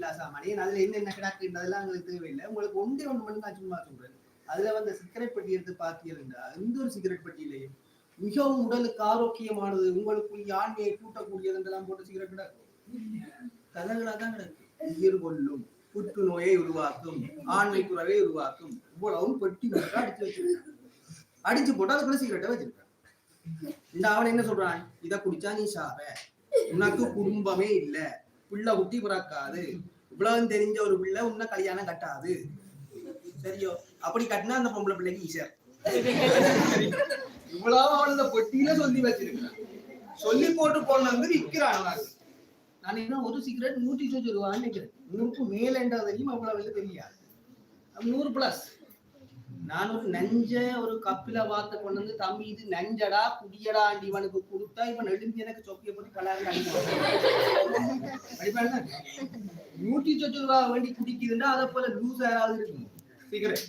எல்லா சாமானியும் அதுல என்னென்ன கிடக்குன்றதெல்லாம் எங்களுக்கு தேவையில்லை. உங்களுக்கு ஒன்றே ஒன்று மட்டும் நான் சும்மா சொல்றேன். அதுல வந்து சிகரெட் பெட்டி எடுத்து பார்த்தீங்கன்னா எந்த ஒரு சிகரெட் பெட்டியிலையும் மிகவும் உடலுக்கு ஆரோக்கியமானது, உங்களுக்கு ஆண்மையை கூட்டக்கூடியது என்றெல்லாம் போட்டு சிகரெட் கிடக்கும். கலர்களா தான் கிடக்கு. உயிர் கொள்ளும், புற்றுநோயை உருவாக்கும், ஆண்மை குறைவை உருவாக்கும், இவ்வளவும் பெட்டி போட்டு அடிச்சு வச்சிருக்கான். அடிச்சு போட்டு அதுக்குள்ள சிகரெட்டை வச்சிருக்கான். இந்த அவன் என்ன சொல்றான், இதை குடிச்சா நீ சாவ, உனக்கு குடும்பமே இல்ல, பிள்ளை குட்டி பிறக்காது, இவ்வளவு தெரிஞ்ச ஒரு பிள்ளை உன்ன கல்யாணம் கட்டாது. சரியோ? அப்படி கட்டினா அந்த பொம்பளை பிள்ளைக்கு ஈஸியா. இவ்வளவு அவன் அந்த பொட்டியில சொல்லி வச்சிருக்கான். சொல்லி போட்டு போன வந்து விற்கிறான். நான் என்ன ஒரு சிகரெட் 120 ரூபான்னு நினைக்கிறேன். 100க்கு மேலன்றதையும் அவ்வளவு தெரியாது. 100 பிளஸ். நான் ஒரு நஞ்ச ஒரு கப்பில வார்த்தை கொண்டு வந்து, தம்பி இது நஞ்சடா குடியடா இவனுக்கு கொடுத்தா இவன் எழுந்து எனக்கு சொப்பிய போட்டு கலாறு அடிப்பாங்க. 120 ரூபா வேண்டி குடிக்குதுன்னா அதை போல லூஸ் யாராவது இருக்கும் சிகரெட்.